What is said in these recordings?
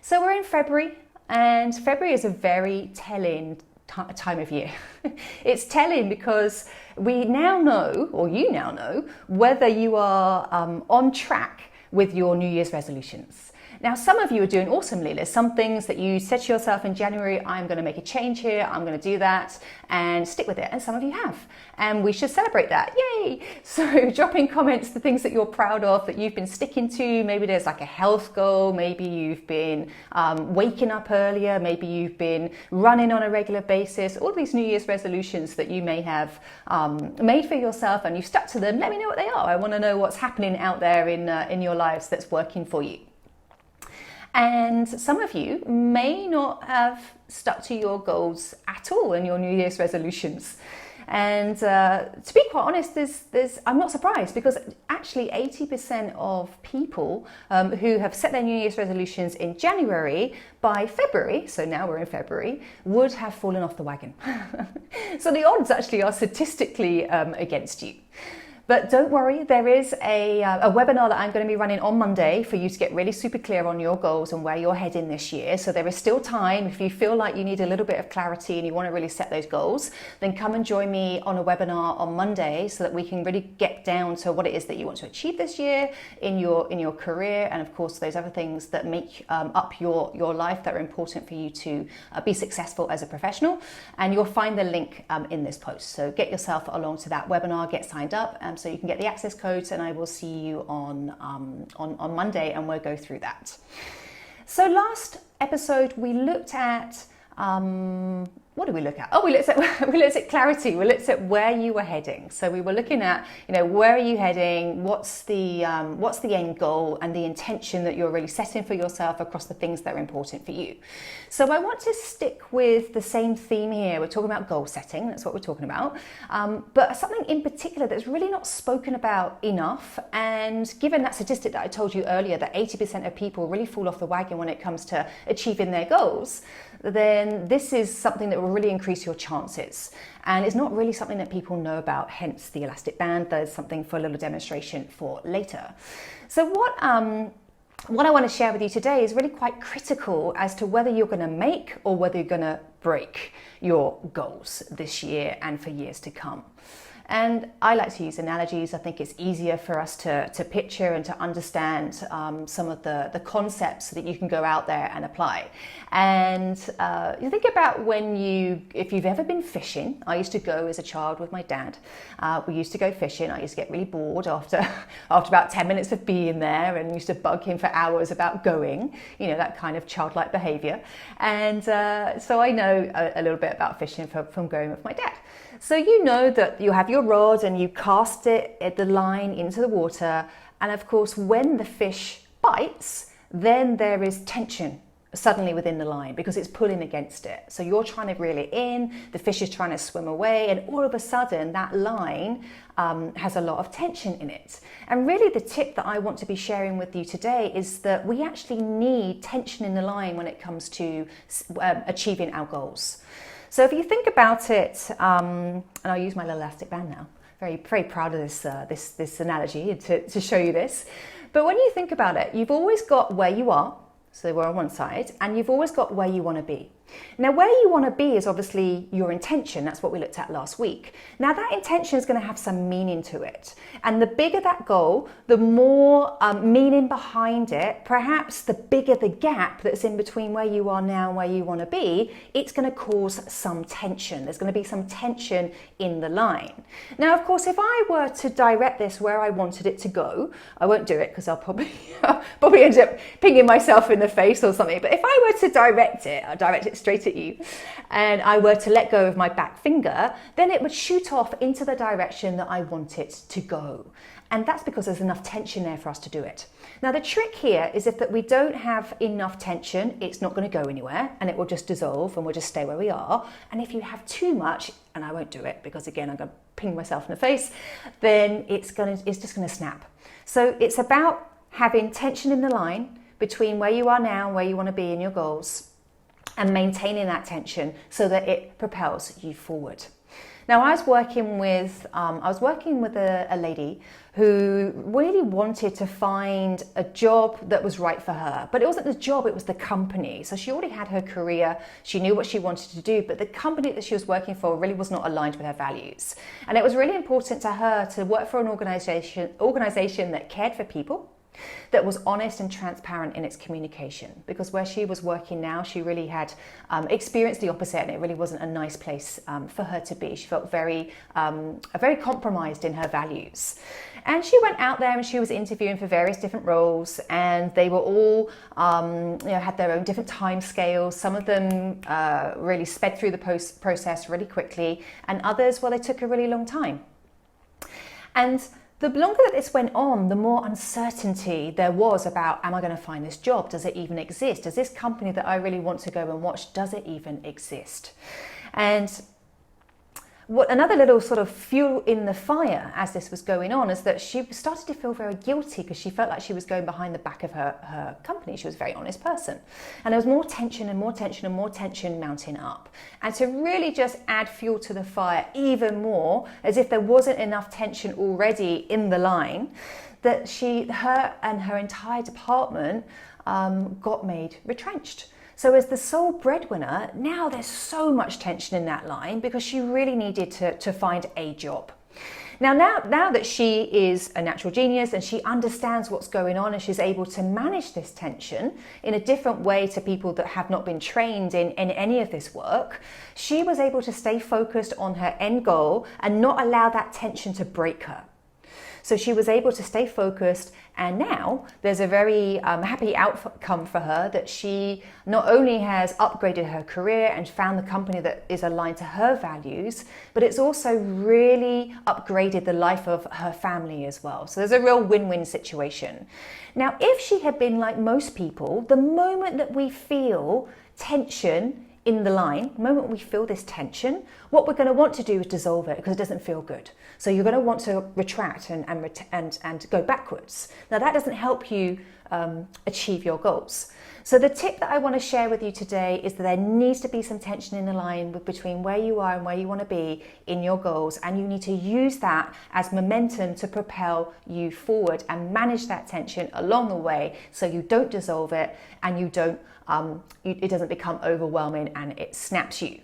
So we're in February, and February is a very telling time of year. It's telling because we now know, or you now know, whether you are on track with your New Year's resolutions. Now, some of you are doing awesomely. There's some things that you said to yourself in January, I'm going to make a change here, I'm going to do that, and stick with it. And some of you have. And we should celebrate that. Yay! So drop in comments the things that you're proud of, that you've been sticking to. Maybe there's like a health goal. Maybe you've been waking up earlier. Maybe you've been running on a regular basis. All these New Year's resolutions that you may have made for yourself and you've stuck to them. Let me know what they are. I want to know what's happening out there in your lives that's working for you. And some of you may not have stuck to your goals at all in your New Year's resolutions. And to be quite honest, I'm not surprised, because actually 80% of people who have set their New Year's resolutions in January, by February, so now we're in February, would have fallen off the wagon. So the odds actually are statistically against you. But don't worry, there is a webinar that I'm going to be running on Monday for you to get really super clear on your goals and where you're heading this year. So there is still time. If you feel like you need a little bit of clarity and you want to really set those goals, then come and join me on a webinar on Monday so that we can really get down to what it is that you want to achieve this year in your career, and of course those other things that make up your life that are important for you to be successful as a professional. And you'll find the link in this post. So get yourself along to that webinar, get signed up, so you can get the access codes, and I will see you on Monday, and we'll go through that. So last episode we looked at what did we look at? Oh, we looked at clarity. We looked at where you were heading. So we were looking at, where are you heading? What's the end goal and the intention that you're really setting for yourself across the things that are important for you. So I want to stick with the same theme here. We're talking about goal setting. That's what we're talking about. But something in particular that's really not spoken about enough. And given that statistic that I told you earlier, that 80% of people really fall off the wagon when it comes to achieving their goals, then this is something that will really increase your chances. And it's not really something that people know about, hence the elastic band. There's something for a little demonstration for later. So what I want to share with you today is really quite critical as to whether you're going to make or whether you're going to break your goals this year and for years to come. And I like to use analogies. I think it's easier for us to picture and to understand some of the concepts that you can go out there and apply. And you think about if you've ever been fishing. I used to go as a child with my dad. We used to go fishing. I used to get really bored after about 10 minutes of being there, and used to bug him for hours about going, that kind of childlike behavior. And so I know a little bit about fishing from going with my dad. So you know that you have your rod and you cast it at the line into the water, and of course when the fish bites, then there is tension suddenly within the line because it's pulling against it. So you're trying to reel it in, the fish is trying to swim away, and all of a sudden that line has a lot of tension in it. And really the tip that I want to be sharing with you today is that we actually need tension in the line when it comes to achieving our goals. So if you think about it, and I'll use my little elastic band now, very, very proud of this analogy to show you this. But when you think about it, you've always got where you are, so we're on one side, and you've always got where you want to be. Now, where you want to be is obviously your intention. That's what we looked at last week. Now, that intention is going to have some meaning to it. And the bigger that goal, the more meaning behind it, perhaps the bigger the gap that's in between where you are now and where you want to be, it's going to cause some tension. There's going to be some tension in the line. Now, of course, if I were to direct this where I wanted it to go, I won't do it because I'll probably end up pinging myself in the face or something. But if I were to direct it, I'll direct it straight at you, and I were to let go of my back finger, then it would shoot off into the direction that I want it to go. And that's because there's enough tension there for us to do it. Now, the trick here is if that we don't have enough tension, it's not going to go anywhere and it will just dissolve and we'll just stay where we are. And if you have too much, and I won't do it because again, I'm going to ping myself in the face, then it's just going to snap. So it's about having tension in the line between where you are now and where you want to be in your goals, and maintaining that tension so that it propels you forward. Now, I was working with a lady who really wanted to find a job that was right for her. But it wasn't the job, it was the company. So she already had her career, she knew what she wanted to do, but the company that she was working for really was not aligned with her values. And it was really important to her to work for an organization that cared for people, that was honest and transparent in its communication, because where she was working now, she really had experienced the opposite, and it really wasn't a nice place for her to be. She felt very compromised in her values. And she went out there and she was interviewing for various different roles, and they were all had their own different time scales. Some of them really sped through the process really quickly, and others, well, they took a really long time. And the longer that this went on, the more uncertainty there was about, am I going to find this job? Does it even exist? Does this company that I really want to go and watch, does it even exist? And another little sort of fuel in the fire as this was going on is that she started to feel very guilty, because she felt like she was going behind the back of her company. She was a very honest person. And there was more tension and more tension and more tension mounting up. And to really just add fuel to the fire even more, as if there wasn't enough tension already in the line, that her and her entire department got made retrenched. So as the sole breadwinner, now there's so much tension in that line, because she really needed to find a job. Now that she is a natural genius and she understands what's going on, and she's able to manage this tension in a different way to people that have not been trained in any of this work, she was able to stay focused on her end goal and not allow that tension to break her. So she was able to stay focused, and now there's a very happy outcome for her, that she not only has upgraded her career and found the company that is aligned to her values, but it's also really upgraded the life of her family as well. So there's a real win-win situation. Now, if she had been like most people, the moment that we feel tension in the line, the moment we feel this tension, what we're going to want to do is dissolve it, because it doesn't feel good. So you're going to want to retract and go backwards. Now that doesn't help you achieve your goals. So the tip that I want to share with you today is that there needs to be some tension in the line between where you are and where you want to be in your goals, and you need to use that as momentum to propel you forward and manage that tension along the way, so you don't dissolve it and you don't it doesn't become overwhelming and it snaps you.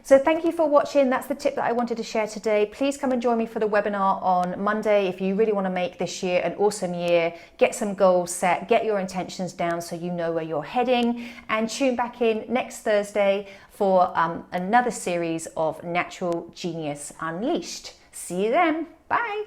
So thank you for watching. That's the tip that I wanted to share today. Please come and join me for the webinar on Monday if you really want to make this year an awesome year, get some goals set, get your intentions down so you know where you're heading, and tune back in next Thursday for another series of Natural Genius Unleashed. See you then. Bye.